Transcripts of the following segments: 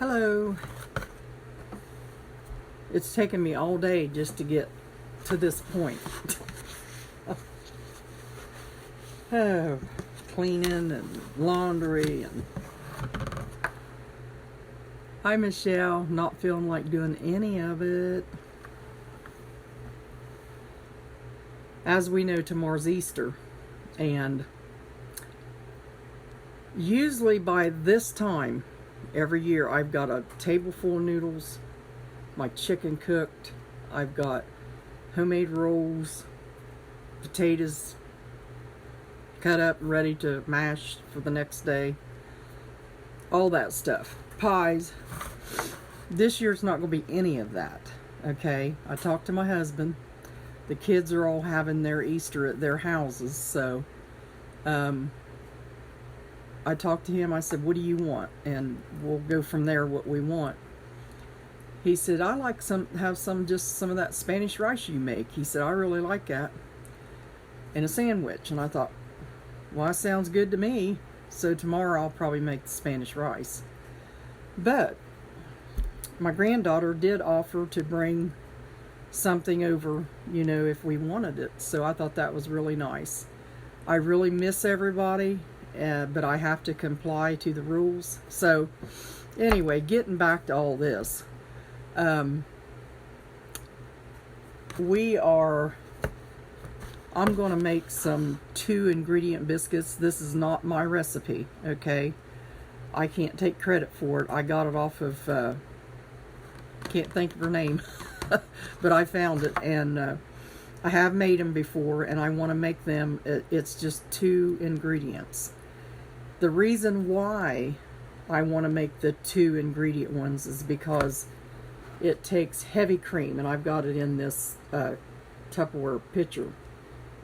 Hello. It's taken me all day just to get to this point. Oh, cleaning and laundry and... Hi, Michelle. Not feeling like doing any of it. As we know, tomorrow's Easter, and usually by this time every year I've got a table full of noodles, my chicken cooked, I've got homemade rolls, potatoes cut up and ready to mash for the next day, all that stuff, pies. This year's not going to be any of that. Okay, I talked to my husband. The kids are all having their Easter at their houses, so I talked to him. I said, what do you want? And we'll go from there what we want. He said, I like just some of that Spanish rice you make. He said, I really like that. And a sandwich. And I thought, well, that sounds good to me. So tomorrow I'll probably make the Spanish rice. But my granddaughter did offer to bring something over, you know, if we wanted it. So I thought that was really nice. I really miss everybody, but I have to comply to the rules. So anyway, getting back to all this, I'm going to make some 2-ingredient biscuits. This is not my recipe, okay? I can't take credit for it. I got it off of, can't think of her name, but I found it, and I have made them before, and I want to make them. It's just 2 ingredients. The reason why I want to make the 2-ingredient ones is because it takes heavy cream, and I've got it in this Tupperware pitcher.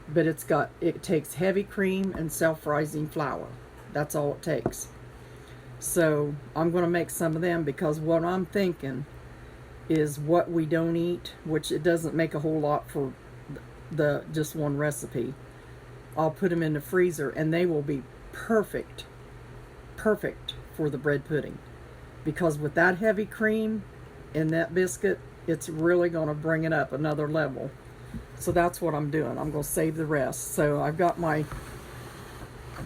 But it takes heavy cream and self-rising flour. That's all it takes. So I'm going to make some of them, because what I'm thinking is what we don't eat, which it doesn't make a whole lot for the just one recipe. I'll put them in the freezer, and they will be perfect for the bread pudding, because with that heavy cream in that biscuit, it's really going to bring it up another level. So that's what I'm doing. I'm going to save the rest. So I've got my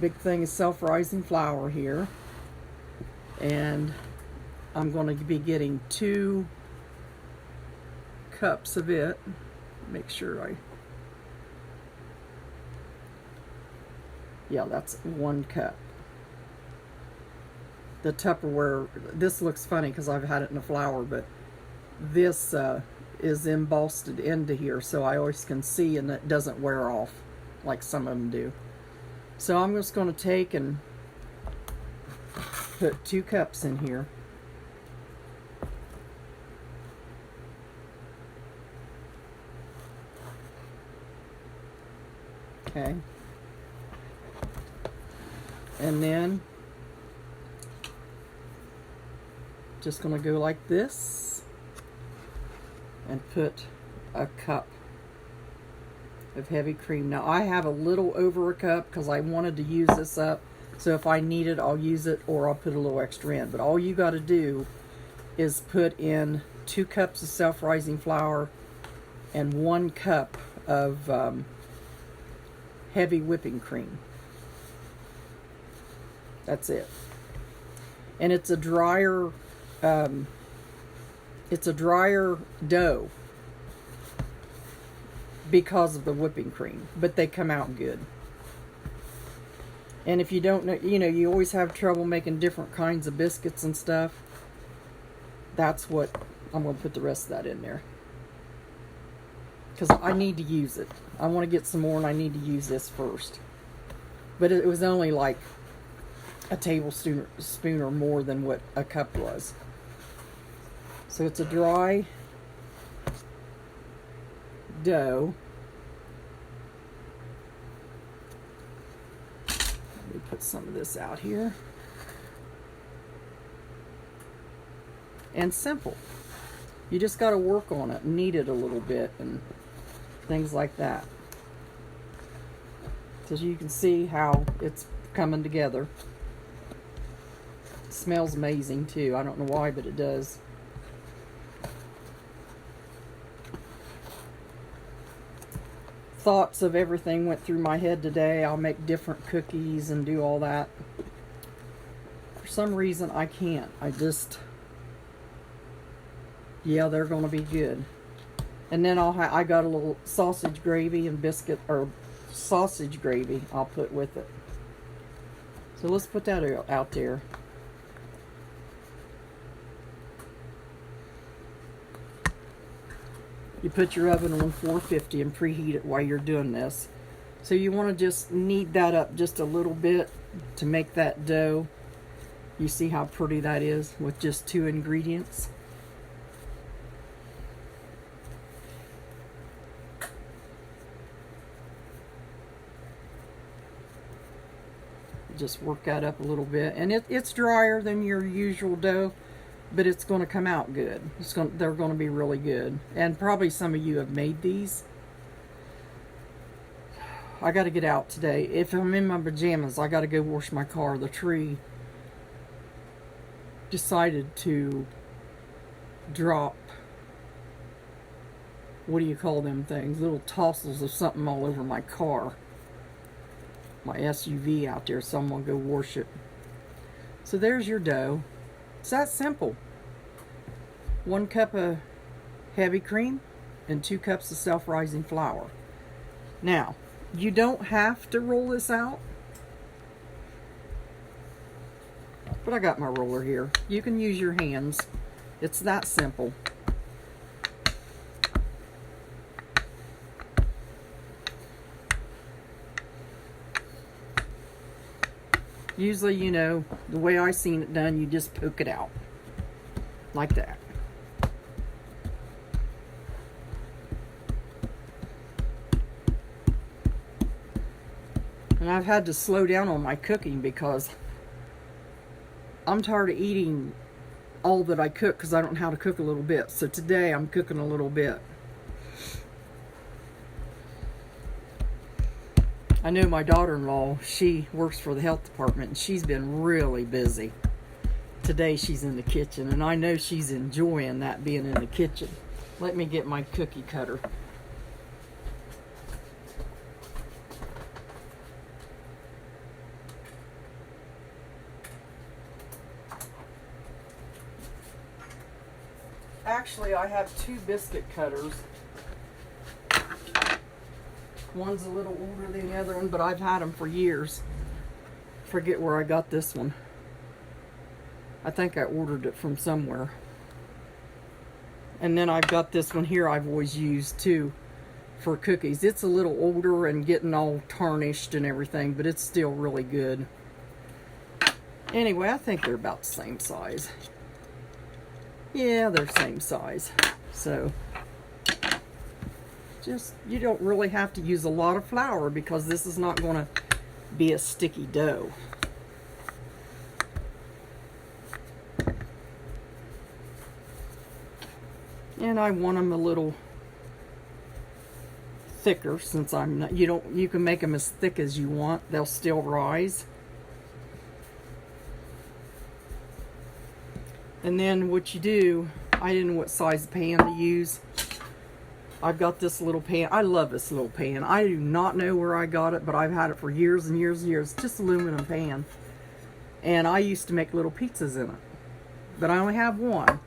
big thing of self-rising flour here, and I'm going to be getting 2 cups of it. Make sure yeah, that's 1 cup. The Tupperware, this looks funny because I've had it in the flour, but this is embossed into here, so I always can see, and it doesn't wear off like some of them do. So I'm just going to take and put 2 cups in here. Okay. And then just going to go like this and put a cup of heavy cream. Now I have a little over a cup because I wanted to use this up, so if I need it I'll use it, or I'll put a little extra in. But all you got to do is put in 2 cups of self-rising flour and 1 cup of heavy whipping cream. That's it. And it's a drier dough because of the whipping cream, but they come out good. And if you don't know, you know, you always have trouble making different kinds of biscuits and stuff. That's what I'm going to put the rest of that in there, because I need to use it. I want to get some more, and I need to use this first. But it was only like a tablespoon or more than what a cup was. So it's a dry dough. Let me put some of this out here. And simple. You just got to work on it, knead it a little bit, and things like that. So you can see how it's coming together. It smells amazing too. I don't know why, but it does. Thoughts of everything went through my head today. I'll make different cookies and do all that. For some reason, I can't. Yeah, they're going to be good. And then I got a little sausage gravy and biscuit, or sausage gravy I'll put with it. So let's put that out there. You put your oven on 450 and preheat it while you're doing this. So you want to just knead that up just a little bit to make that dough. You see how pretty that is with just 2 ingredients? Just work that up a little bit, and it's drier than your usual dough, but it's going to come out good. They're going to be really good. And probably some of you have made these. I got to get out today. If I'm in my pajamas, I got to go wash my car. The tree decided to drop, what do you call them things? Little tossels of something all over my car. My SUV out there, so I'm going to go wash it. So there's your dough. It's that simple. 1 cup of heavy cream and 2 cups of self-rising flour. Now, you don't have to roll this out, but I got my roller here. You can use your hands. It's that simple. Usually, you know, the way I seen it done, you just poke it out like that. And I've had to slow down on my cooking because I'm tired of eating all that I cook because I don't know how to cook a little bit. So today I'm cooking a little bit. I know my daughter-in-law, she works for the health department, and she's been really busy. Today she's in the kitchen, and I know she's enjoying that, being in the kitchen. Let me get my cookie cutter. Actually, I have 2 biscuit cutters. One's a little older than the other one, but I've had them for years. Forget where I got this one. I think I ordered it from somewhere. And then I've got this one here I've always used too for cookies. It's a little older and getting all tarnished and everything, but it's still really good. Anyway, I think they're about the same size. Yeah, they're same size. So just, you don't really have to use a lot of flour because this is not going to be a sticky dough. And I want them a little thicker since I'm not, you can make them as thick as you want. They'll still rise. And then what you do, I didn't know what size pan to use. I've got this little pan. I love this little pan. I do not know where I got it, but I've had it for years and years and years. Just aluminum pan. And I used to make little pizzas in it. But I only have one.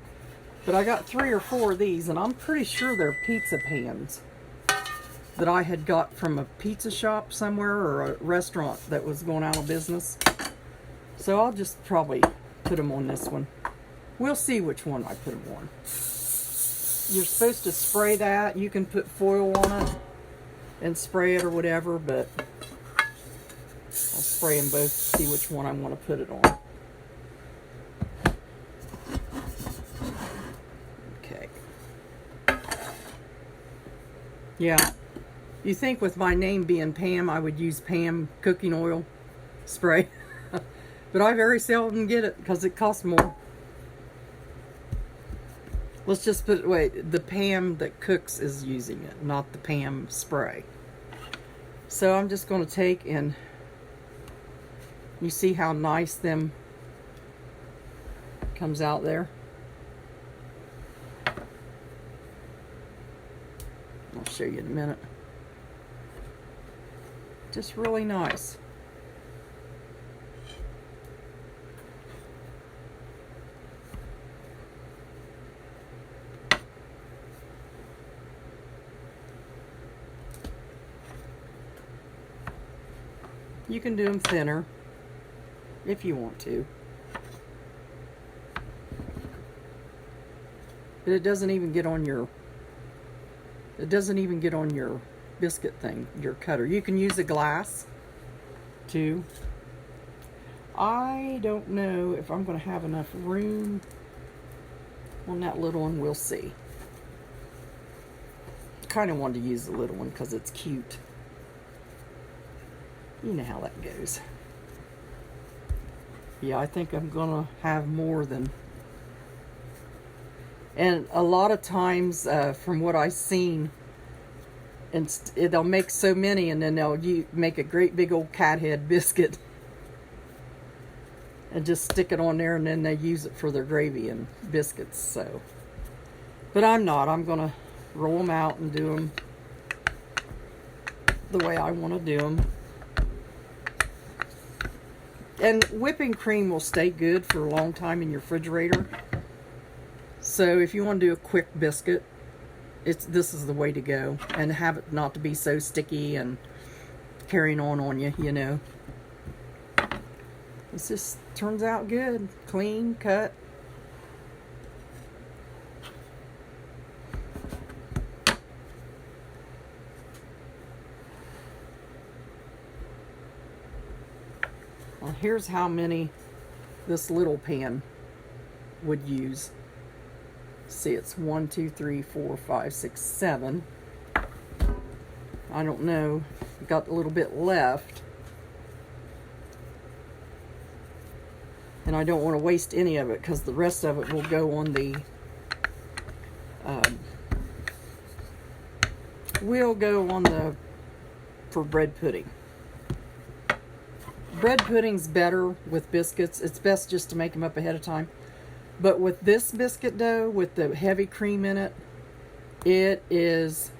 But I got 3 or 4 of these, and I'm pretty sure they're pizza pans that I had got from a pizza shop somewhere or a restaurant that was going out of business. So I'll just probably put them on this one. We'll see which one I put them on. You're supposed to spray that. You can put foil on it and spray it or whatever, but I'll spray them both to see which one I want to put it on. Okay. Yeah. You think with my name being Pam, I would use Pam cooking oil spray. But I very seldom get it because it costs more. Let's just put, wait, the Pam that cooks is using it, not the Pam spray. So I'm just going to take and, you see how nice them Comes out there. I'll show you in a minute. Just really nice. You can do them thinner if you want to. But it doesn't even get on your biscuit thing, your cutter. You can use a glass too. I don't know if I'm going to have enough room on that little one. We'll see. Kind of wanted to use the little one because it's cute. You know how that goes. Yeah, I think I'm going to have more than... And a lot of times, from what I've seen, and they'll make so many, and then they'll make a great big old cat head biscuit and just stick it on there, and then they use it for their gravy and biscuits. So, but I'm not. I'm gonna roll them out and do them the way I want to do them. And whipping cream will stay good for a long time in your refrigerator. So if you want to do a quick biscuit, this is the way to go, and have it not to be so sticky and carrying on you, you know. This just turns out good, clean cut. Well, here's how many this little pan would use. See, it's 1, 2, 3, 4, 5, 6, 7. I don't know. Got a little bit left. And I don't want to waste any of it because the rest of it will go on the for bread pudding. Bread pudding's better with biscuits. It's best just to make them up ahead of time. But with this biscuit dough, with the heavy cream in it, it is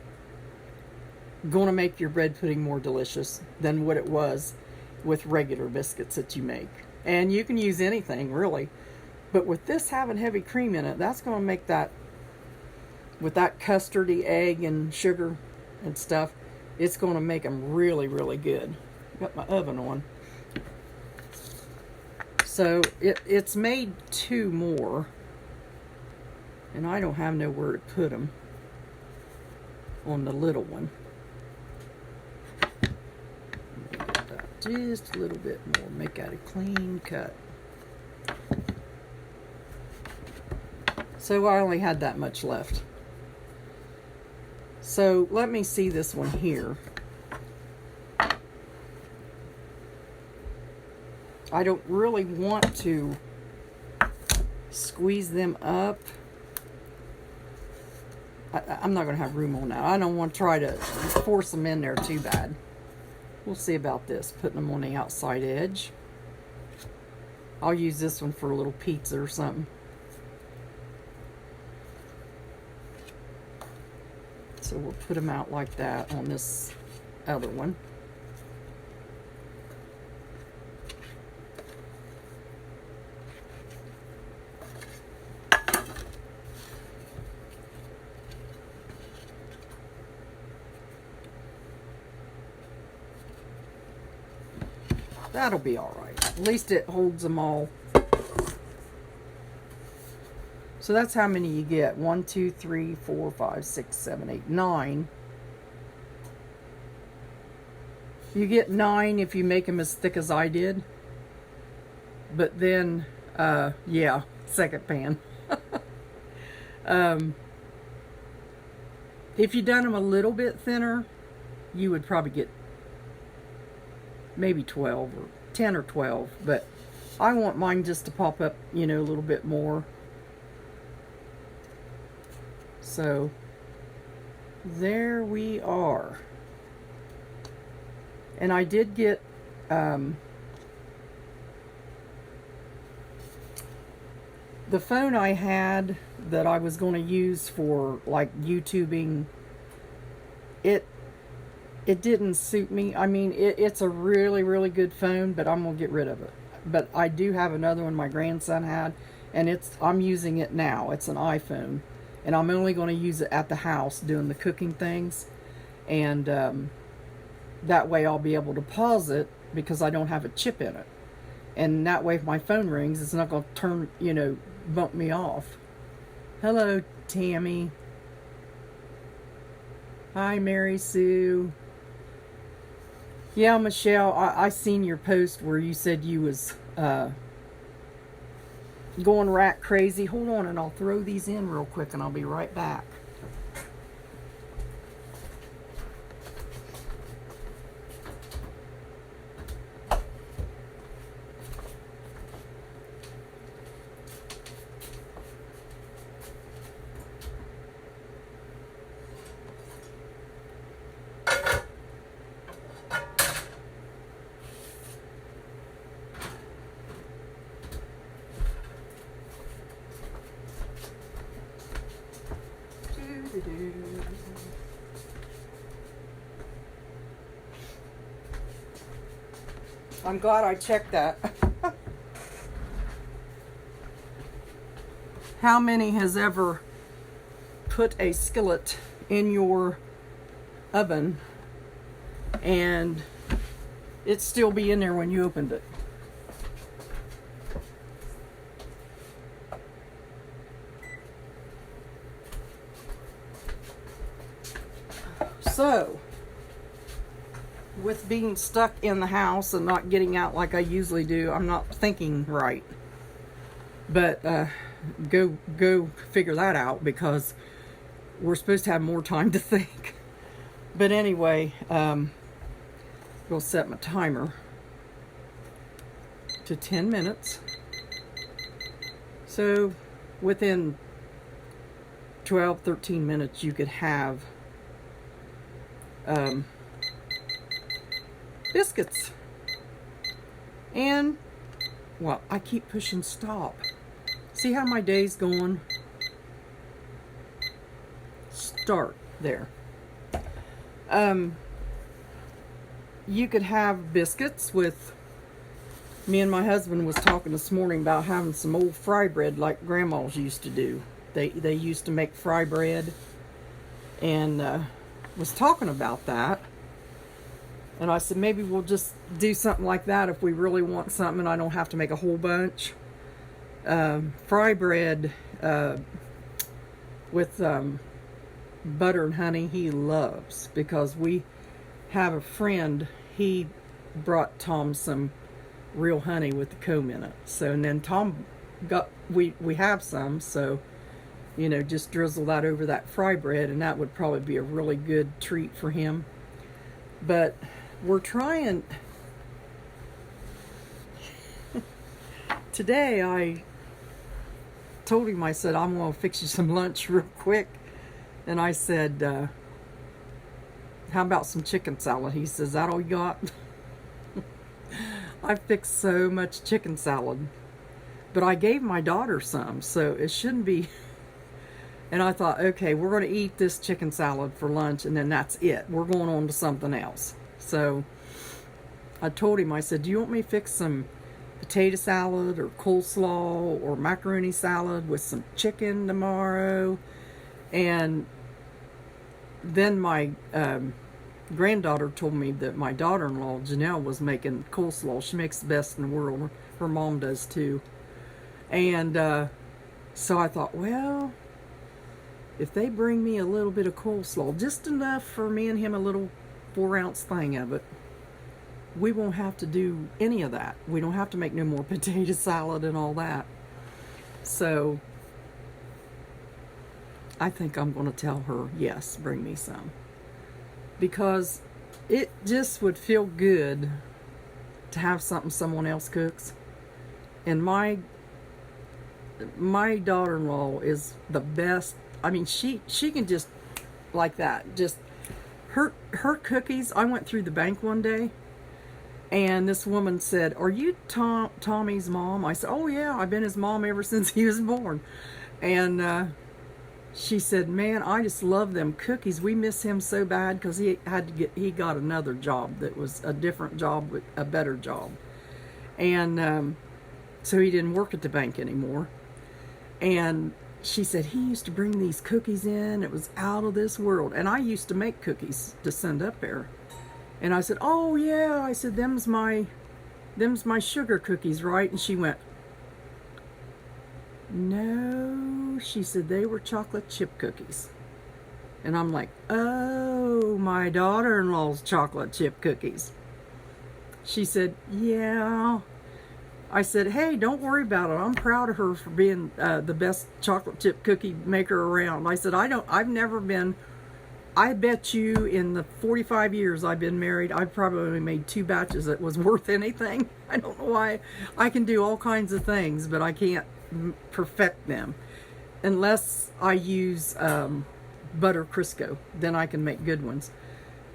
going to make your bread pudding more delicious than what it was with regular biscuits that you make. And you can use anything, really. But with this having heavy cream in it, that's going to make that, with that custardy egg and sugar and stuff, it's going to make them really, really good. Got my oven on. So it's made 2 more, and I don't have nowhere to put them on the little one. Just a little bit more, make that a clean cut. So I only had that much left. So let me see this one here. I don't really want to squeeze them up. I'm not going to have room on that. I don't want to try to force them in there too bad. We'll see about this, putting them on the outside edge. I'll use this one for a little pizza or something. So we'll put them out like that on this other one. That'll be all right. At least it holds them all. So that's how many you get. 1, 2, 3, 4, 5, 6, 7, 8, 9. You get 9 if you make them as thick as I did. But then, yeah, second pan. If you done them a little bit thinner, you would probably get maybe 12 or 10 or 12, but I want mine just to pop up, you know, a little bit more. So there we are. And I did get the phone I had that I was going to use for like YouTubing, it didn't suit me. I mean, it's a really, really good phone, but I'm going to get rid of it. But I do have another one my grandson had, and I'm using it now. It's an iPhone, and I'm only going to use it at the house doing the cooking things, and that way I'll be able to pause it because I don't have a chip in it. And that way if my phone rings, it's not going to turn, bump me off. Hello, Tammy. Hi, Mary Sue. Yeah, Michelle, I seen your post where you said you was going rat crazy. Hold on, and I'll throw these in real quick, and I'll be right back. I'm glad I checked that. How many has ever put a skillet in your oven and it still be in there when you opened it? So, with being stuck in the house and not getting out like I usually do, I'm not thinking right. But go figure that out, because we're supposed to have more time to think. But anyway, we'll set my timer to 10 minutes. So within 12-13 minutes you could have biscuits. And, well, I keep pushing stop. See how my day's going? Start there. You could have biscuits with, me and my husband was talking this morning about having some old fry bread like grandmas used to do. They used to make fry bread, and was talking about that. And I said, maybe we'll just do something like that if we really want something and I don't have to make a whole bunch. Fry bread with butter and honey, he loves, because we have a friend, he brought Tom some real honey with the comb in it. So, and then Tom got, we have some, so, just drizzle that over that fry bread, and that would probably be a really good treat for him. But we're trying. Today I told him, I said, I'm going to fix you some lunch real quick. And I said, how about some chicken salad? He says, is that all you got? I fixed so much chicken salad. But I gave my daughter some, so it shouldn't be. And I thought, okay, we're going to eat this chicken salad for lunch, and then that's it. We're going on to something else. So I told him, I said, do you want me to fix some potato salad or coleslaw or macaroni salad with some chicken tomorrow? And then my granddaughter told me that my daughter-in-law, Janelle, was making coleslaw. She makes the best in the world. Her mom does too. And so I thought, well, if they bring me a little bit of coleslaw, just enough for me and him, a little 4-ounce thing of it, we won't have to do any of that. We don't have to make no more potato salad and all that. So I think I'm going to tell her, yes, bring me some. Because it just would feel good to have something someone else cooks. And my daughter-in-law is the best. I mean, she can just like that. Just her cookies. I went through the bank one day, And this woman said, "Are you Tommy's mom?" I said, "Oh yeah, I've been his mom ever since he was born." And she said, "Man, I just love them cookies. We miss him so bad because he got another job that was a different job, a better job, and so he didn't work at the bank anymore." And she said he used to bring these cookies in. It was out of this world, and I used to make cookies to send up there. And I said, "Oh yeah," I said, them's my sugar cookies, right?" And she went, "No," she said, "they were chocolate chip cookies." And I'm like, "Oh, my daughter-in-law's chocolate chip cookies." She said, "Yeah." I said, "Hey, don't worry about it. I'm proud of her for being the best chocolate chip cookie maker around." I said, I've never been, I bet you in the 45 years I've been married, I've probably made 2 batches that was worth anything. I don't know why. I can do all kinds of things, but I can't perfect them unless I use butter Crisco. Then I can make good ones.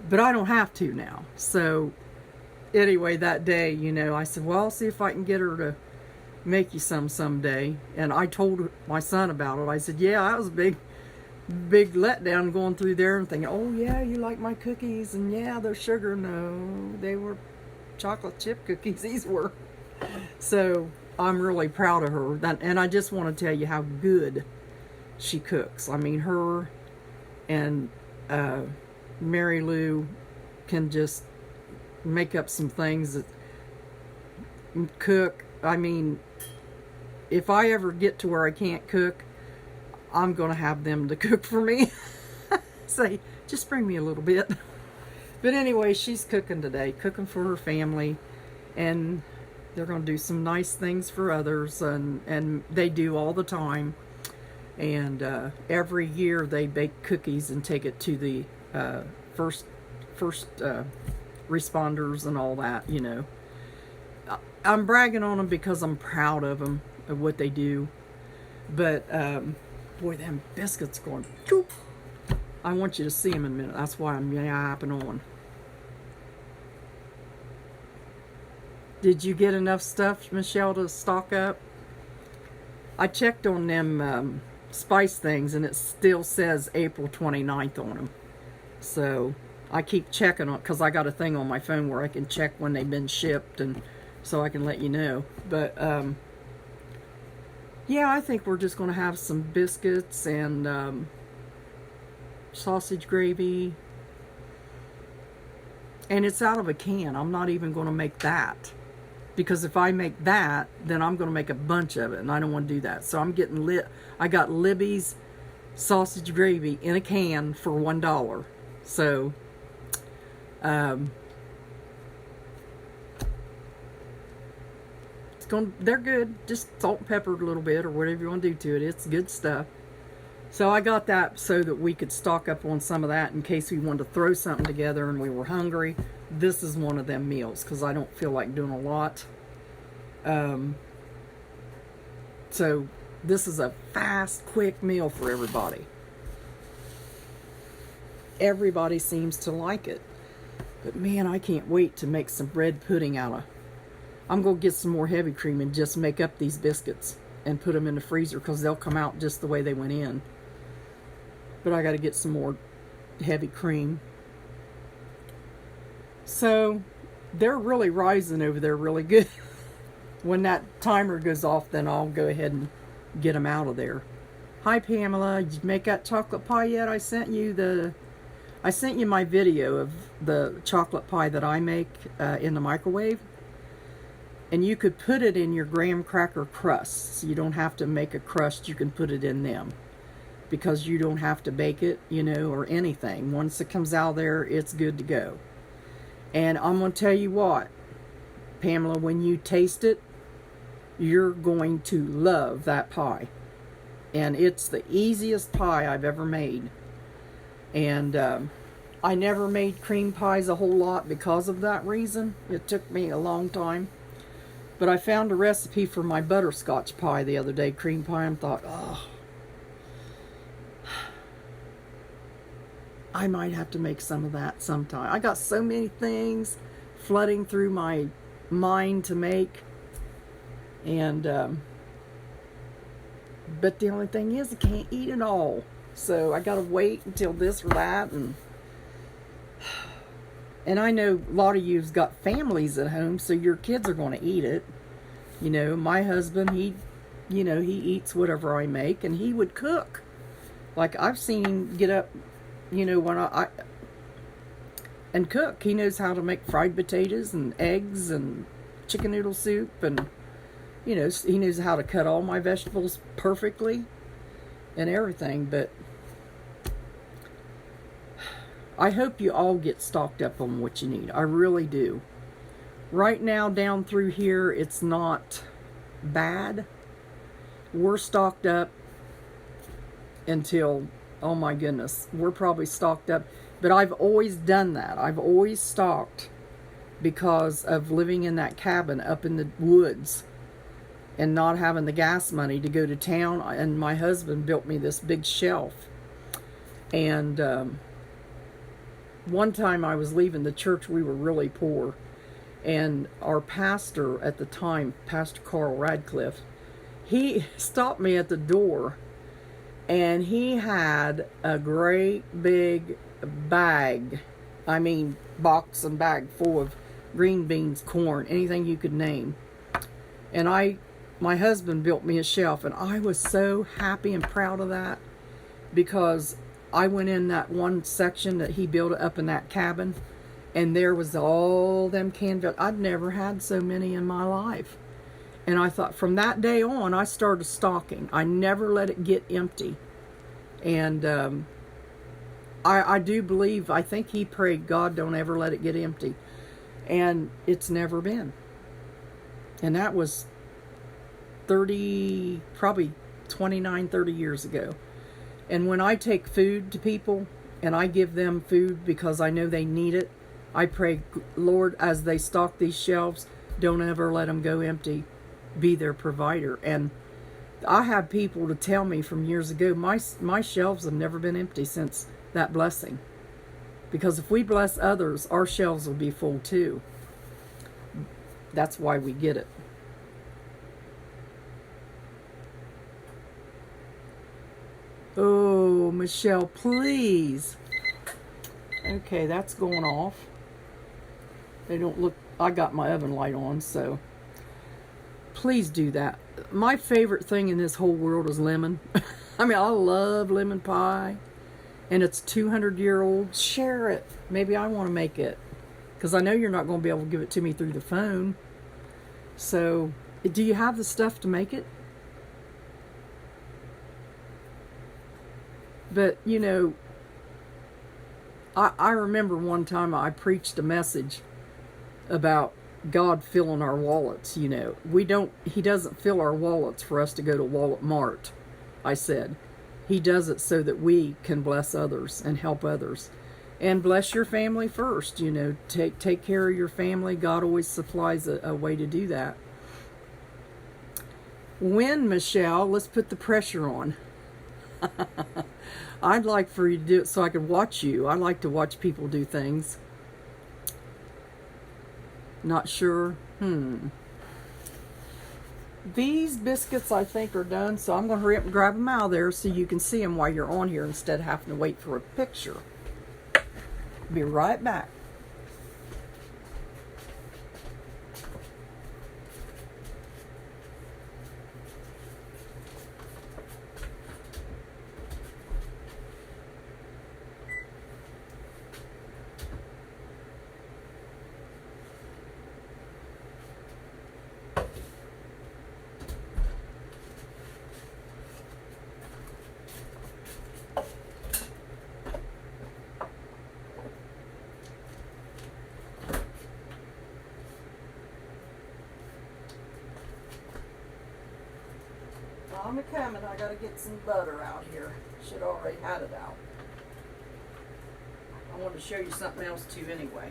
But I don't have to now. So anyway, that day, I said, "Well, I'll see if I can get her to make you some someday." And I told my son about it. I said, "Yeah, that was a big letdown going through there and thinking, oh yeah, you like my cookies, and yeah, they're sugar." No, they were chocolate chip cookies. These were. So I'm really proud of her. And I just want to tell you how good she cooks. I mean, her and Mary Lou can just make up some things that cook. I mean, if I ever get to where I can't cook, I'm going to have them to cook for me. Say, "Just bring me a little bit." But anyway, she's cooking today, cooking for her family, and they're going to do some nice things for others, and they do all the time. And every year they bake cookies and take it to the first responders and all that, I'm bragging on them because I'm proud of them, of what they do. But boy, them biscuits going, choop. I want you to see them in a minute. That's why I'm yapping on. Did you get enough stuff, Michelle, to stock up? I checked on them spice things, and it still says April 29th on them. So I keep checking on, because I got a thing on my phone where I can check when they've been shipped, and so I can let you know. But yeah, I think we're just going to have some biscuits and sausage gravy. And it's out of a can. I'm not even going to make that. Because if I make that, then I'm going to make a bunch of it, and I don't want to do that. So I'm getting I got Libby's sausage gravy in a can for $1. So they're good. Just salt and pepper a little bit, or whatever you want to do to it. It's good stuff. So I got that so that we could stock up on some of that in case we wanted to throw something together and we were hungry. This is one of them meals because I don't feel like doing a lot. So this is a fast, quick meal for everybody. Everybody seems to like it. But man, I can't wait to make some bread pudding out of. I'm going to get some more heavy cream and just make up these biscuits and put them in the freezer because they'll come out just the way they went in. But I got to get some more heavy cream. So they're really rising over there really good. When that timer goes off, then I'll go ahead and get them out of there. Hi Pamela, did you make that chocolate pie yet? I sent you my video of the chocolate pie that I make in the microwave. And you could put it in your graham cracker crusts. You don't have to make a crust, you can put it in them. Because you don't have to bake it, or anything. Once it comes out there, it's good to go. And I'm going to tell you what, Pamela, when you taste it, you're going to love that pie. And it's the easiest pie I've ever made. And I never made cream pies a whole lot because of that reason. It took me a long time. But I found a recipe for my butterscotch pie the other day, cream pie, and thought, oh, I might have to make some of that sometime. I got so many things flooding through my mind to make. And, but the only thing is I can't eat it all. So I got to wait until this or that. And I know a lot of you've got families at home, so your kids are going to eat it. You know, my husband, he eats whatever I make, and he would cook. Like, I've seen him get up, when I and cook. He knows how to make fried potatoes and eggs and chicken noodle soup, and, he knows how to cut all my vegetables perfectly and everything. But I hope you all get stocked up on what you need. I really do. Right now, down through here, it's not bad. We're stocked up until, oh my goodness, we're probably stocked up. But I've always done that. I've always stocked because of living in that cabin up in the woods and not having the gas money to go to town. And my husband built me this big shelf. And one time I was leaving the church, we were really poor. And our pastor at the time, Pastor Carl Radcliffe, he stopped me at the door, and he had a great big bag, box and bag full of green beans, corn, anything you could name. And my husband built me a shelf, and I was so happy and proud of that, because I went in that one section that he built up in that cabin, and there was all them canned vegetables. I'd never had so many in my life. And I thought, from that day on, I started stocking. I never let it get empty. And I do believe, I think he prayed, God, don't ever let it get empty. And it's never been. And that was probably 29, 30 years ago. And when I take food to people, and I give them food because I know they need it, I pray, Lord, as they stock these shelves, don't ever let them go empty. Be their provider. And I have people to tell me from years ago, my shelves have never been empty since that blessing. Because if we bless others, our shelves will be full too. That's why we get it. Oh, Michelle, please. Okay, that's going off. They don't look, I got my oven light on, so please do that. My favorite thing in this whole world is lemon. I love lemon pie. And it's 200-year-old. Share it. Maybe I want to make it. Because I know you're not going to be able to give it to me through the phone. So, do you have the stuff to make it? But, I remember one time I preached a message about God filling our wallets. He doesn't fill our wallets for us to go to Wallet Mart, I said. He does it so that we can bless others and help others. And bless your family first, take care of your family. God always supplies a way to do that. When, Michelle, let's put the pressure on. I'd like for you to do it so I could watch you. I like to watch people do things. Not sure. These biscuits, I think, are done, so I'm going to hurry up and grab them out of there so you can see them while you're on here instead of having to wait for a picture. Be right back. I'm coming. I gotta get some butter out here. Should already had it out. I wanted to show you something else too anyway.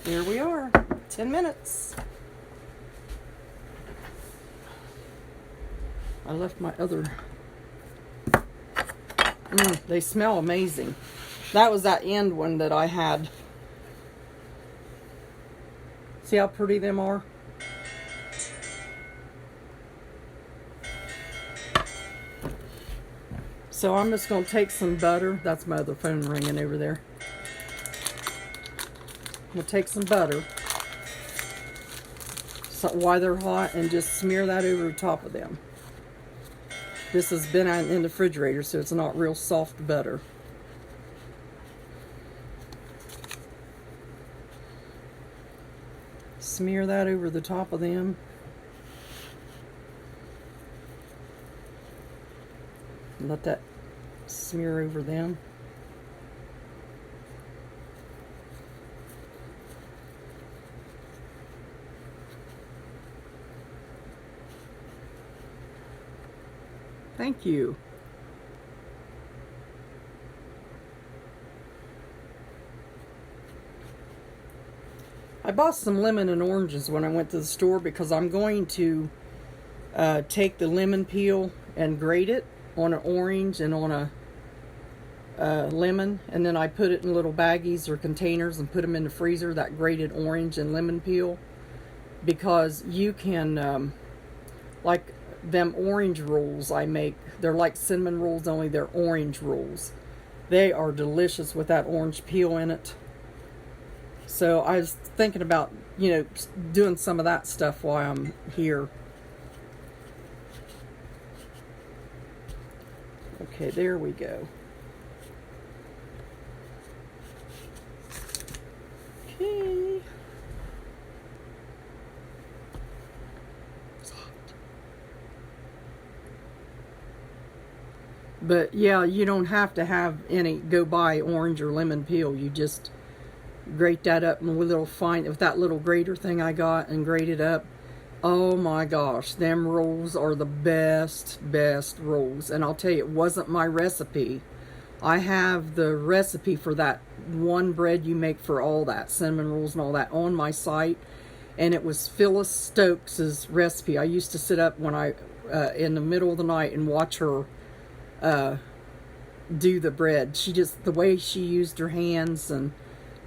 Here we are. 10 minutes. I left my other. They smell amazing. That was that end one that I had. See how pretty them are? So I'm just going to take some butter. That's my other phone ringing over there. I'm going to take some butter while they're hot and just smear that over the top of them. This has been in the refrigerator, so it's not real soft butter. Smear that over the top of them. Let that smear over them. Thank you. I bought some lemon and oranges when I went to the store because I'm going to take the lemon peel and grate it on an orange and on a lemon, and then I put it in little baggies or containers and put them in the freezer, that grated orange and lemon peel, because you can, like them orange rolls I make, they're like cinnamon rolls, only they're orange rolls. They are delicious with that orange peel in it. So I was thinking about, doing some of that stuff while I'm here. Okay, there we go. Okay. But yeah, you don't have to have go buy orange or lemon peel. You just grate that up in a little fine, with that little grater thing I got, and grate it up. Oh my gosh, them rolls are the best rolls. And I'll tell you, it wasn't my recipe. I have the recipe for that one bread you make for all that, cinnamon rolls and all that, on my site. And it was Phyllis Stokes' recipe. I used to sit up when in the middle of the night and watch her do the bread. The way she used her hands and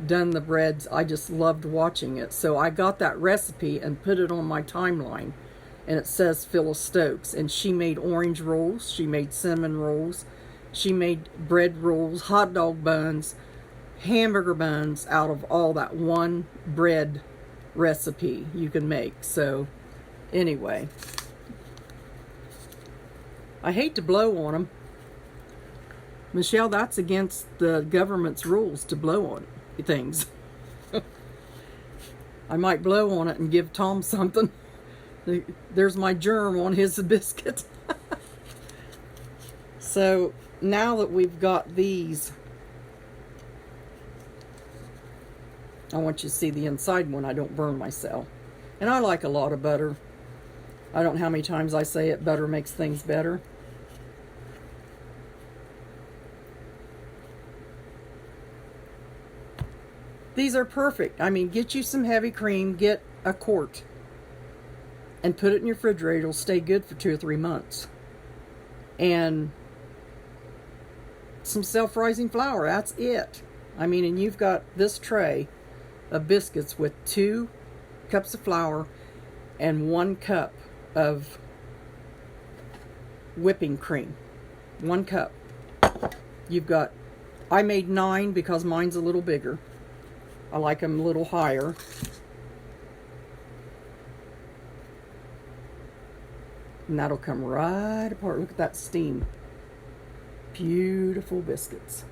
done the breads, I just loved watching it. So I got that recipe and put it on my timeline, and it says Phyllis Stokes. And she made orange rolls, she made cinnamon rolls, she made bread rolls, hot dog buns, hamburger buns out of all that one bread recipe you can make. So anyway, I hate to blow on them, Michelle. That's against the government's rules to blow on things. I might blow on it and give Tom something. There's my germ on his biscuit. So now that we've got these, I want you to see the inside when I don't burn myself. And I like a lot of butter. I don't know how many times I say it, butter makes things better. These are perfect. I mean, get you some heavy cream, get a quart, and put it in your refrigerator. It'll stay good for 2 or 3 months. And some self-rising flour, that's it. I mean, and you've got this tray of biscuits with 2 cups of flour and 1 cup of whipping cream. 1 cup. You've got, I made 9 because mine's a little bigger. I like them a little higher. And that'll come right apart. Look at that steam. Beautiful biscuits.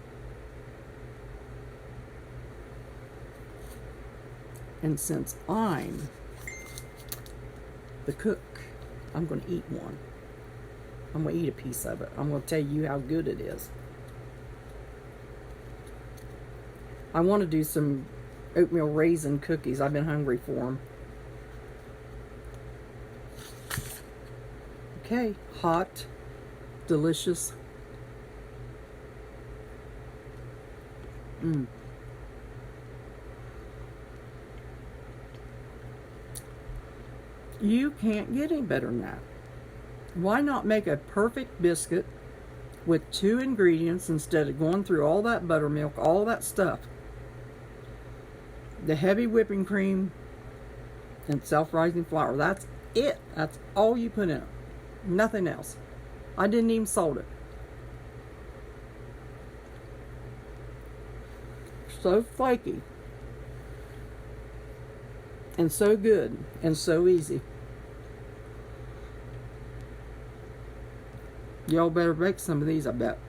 And since I'm the cook, I'm going to eat one. I'm going to eat a piece of it. I'm going to tell you how good it is. I want to do some oatmeal raisin cookies. I've been hungry for them. Okay, hot, delicious. You can't get any better than that. Why not make a perfect biscuit with 2 ingredients instead of going through all that buttermilk, all that stuff? The heavy whipping cream and self-rising flour. That's it. That's all you put in it. Nothing else. I didn't even salt it. So flaky. And so good. And so easy. Y'all better make some of these, I bet.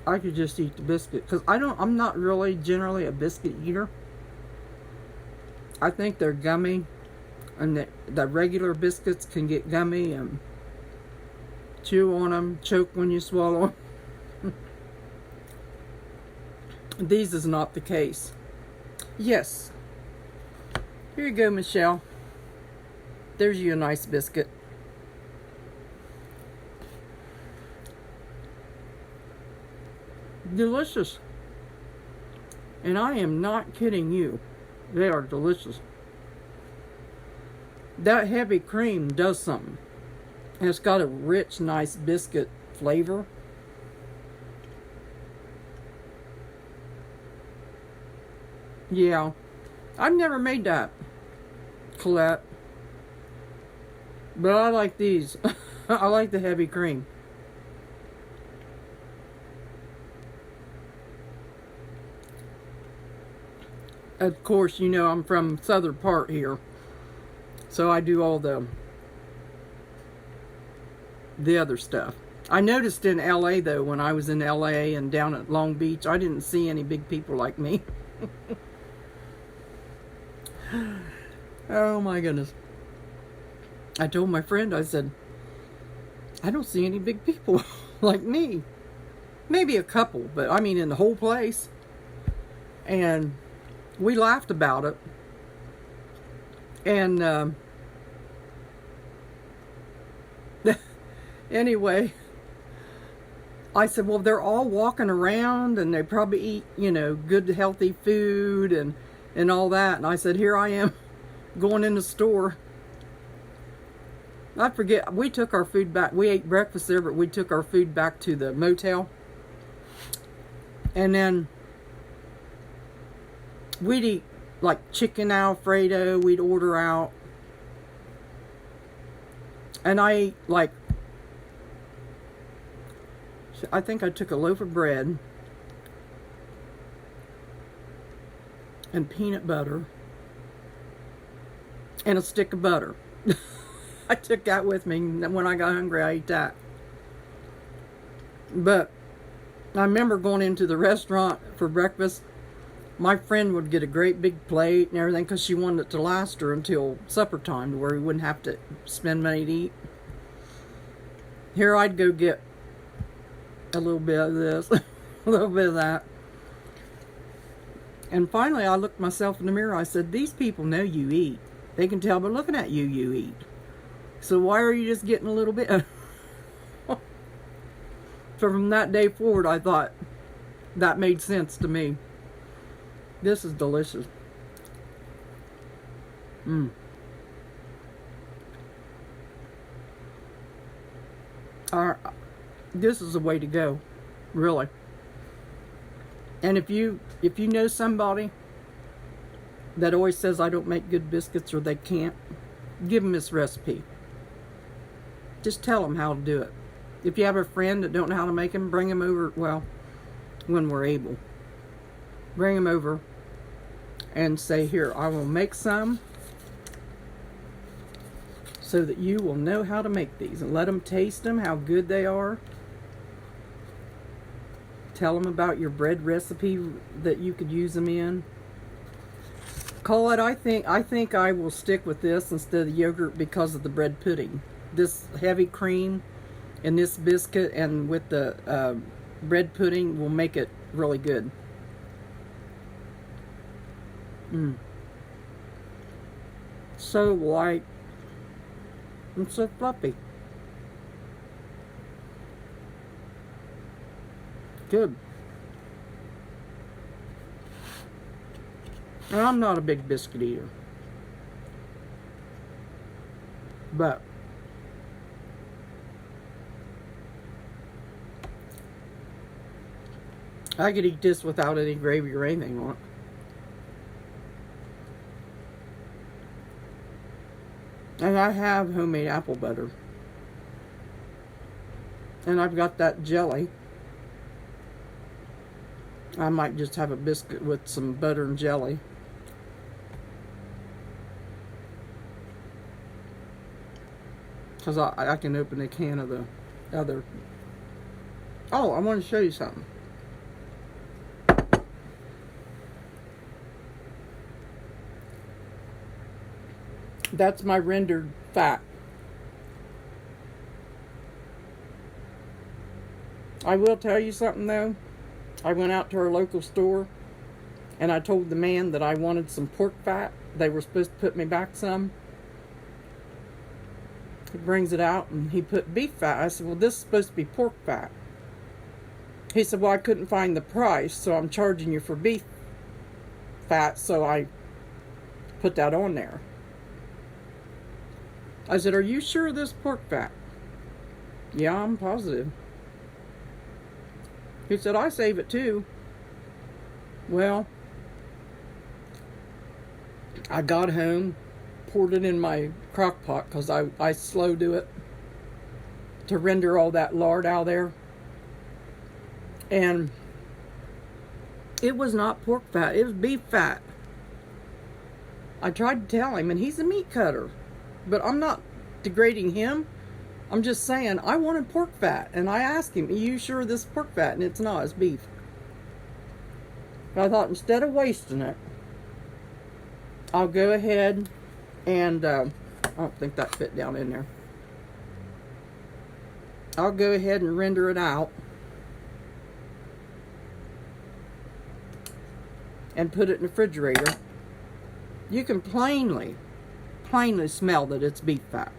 I could just eat the biscuit. Because I'm not really generally a biscuit eater. I think they're gummy. And the regular biscuits can get gummy and chew on them, choke when you swallow them. These is not the case. Yes. Here you go, Michelle. There's you a nice biscuit. Delicious. And I am not kidding you. They are delicious. That heavy cream does something. And it's got a rich, nice biscuit flavor. Yeah. I've never made that, Colette. But I like these. I like the heavy cream. Of course, you know I'm from southern part here. So I do all the other stuff. I noticed in LA though, when I was in LA and down at Long Beach, I didn't see any big people like me. Oh my goodness. I told my friend, I said, I don't see any big people like me. Maybe a couple, but I mean in the whole place. And we laughed about it. And anyway, I said, well, they're all walking around and they probably eat, you know, good, healthy food and all that. And I said, here I am going in the store. I forget, we took our food back. We ate breakfast there, but we took our food back to the motel. And then we'd eat like chicken Alfredo, we'd order out. And I ate like, I think I took a loaf of bread and peanut butter and a stick of butter. I took that with me. When I got hungry, I ate that. But I remember going into the restaurant for breakfast. My friend would get a great big plate and everything because she wanted it to last her until supper time, to where we wouldn't have to spend money to eat. Here I'd go get a little bit of this, a little bit of that. And finally I looked myself in the mirror. I said, these people know you eat. They can tell by looking at you, you eat. So why are you just getting a little bit? So from that day forward, I thought that made sense to me. This is delicious. This is the way to go, really. And if you know somebody that always says I don't make good biscuits or they can't, give them this recipe. Just tell them how to do it. If you have a friend that don't know how to make them, bring them over. Well, when we're able, bring them over and say, here, I will make some so that you will know how to make these, and let them taste them, how good they are. Tell them about your bread recipe that you could use them in. Call it, I think I will stick with this instead of the yogurt because of the bread pudding. This heavy cream and this biscuit and with the bread pudding will make it really good. So light and so fluffy. Good. And I'm not a big biscuit eater. But I could eat this without any gravy or anything on it. And I have homemade apple butter. And I've got that jelly. I might just have a biscuit with some butter and jelly. Because I can open a can of the other. Oh, I want to show you something. That's my rendered fat. I will tell you something though. I went out to our local store and I told the man that I wanted some pork fat. They were supposed to put me back some. He brings it out and he put beef fat. I said, well, this is supposed to be pork fat. He said, well, I couldn't find the price, so I'm charging you for beef fat, so I put that on there. I said, are you sure this pork fat? Yeah, I'm positive. He said, I save it too. Well, I got home, poured it in my crock pot because I slow do it to render all that lard out of there. And it was not pork fat, it was beef fat. I tried to tell him, and he's a meat cutter, but I'm not degrading him. I'm just saying I wanted pork fat, and I asked him, are you sure this is pork fat? And it's not, it's beef. But I thought instead of wasting it, I'll go ahead and I don't think that fit down in there. I'll go ahead and render it out and put it in the refrigerator. You can plainly smell that it's beef fat.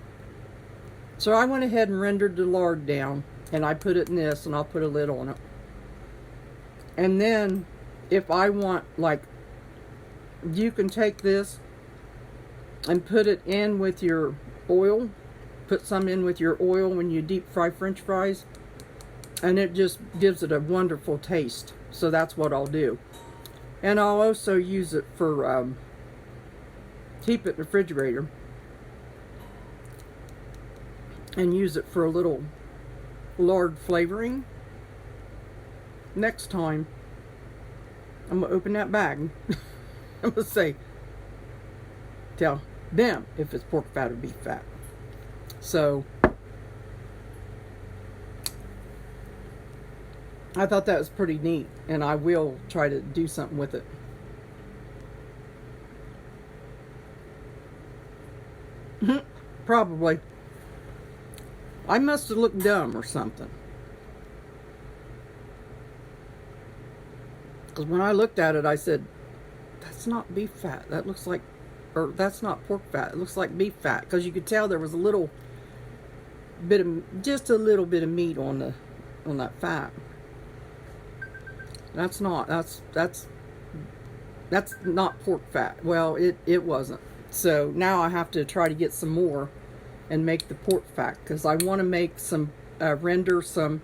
So I went ahead and rendered the lard down, and I put it in this, and I'll put a lid on it. And then if I want, like, you can take this and put it in with your oil. Put some in with your oil when you deep fry French fries, and it just gives it a wonderful taste. So that's what I'll do. And I'll also use it for keep it in the refrigerator and use it for a little lard flavoring. Next time I'm gonna open that bag. I'm gonna say, tell them if it's pork fat or beef fat. So I thought that was pretty neat, and I will try to do something with it. Probably. I must have looked dumb or something. Because when I looked at it, I said, that's not beef fat. That looks like, or that's not pork fat. It looks like beef fat. Because you could tell there was a little bit of, just a little bit of meat on that fat. That's not not pork fat. Well, it wasn't. So now I have to try to get some more and make the pork fat, because I want to make some render some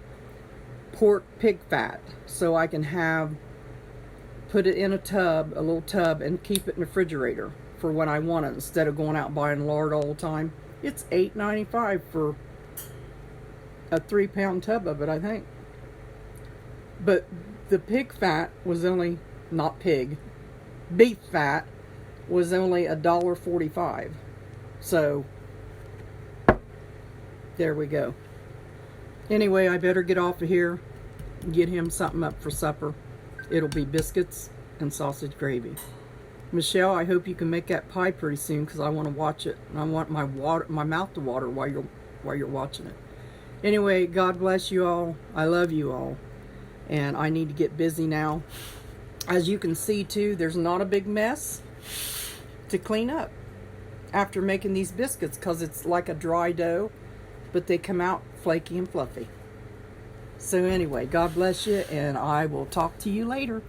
pork pig fat, so I can put it in a tub, a little tub, and keep it in the refrigerator for when I want it, instead of going out buying lard all the time. It's $8.95 for a 3-pound tub of it, I think. But the pig fat was only, not pig, beef fat was only $1.45. So there we go. Anyway, I better get off of here and get him something up for supper. It'll be biscuits and sausage gravy. Michelle, I hope you can make that pie pretty soon, because I want to watch it, and I want my mouth to water while you're watching it. Anyway, God bless you all. I love you all, and I need to get busy now. As you can see too, there's not a big mess to clean up after making these biscuits, because it's like a dry dough, but they come out flaky and fluffy. So anyway, God bless you, and I will talk to you later.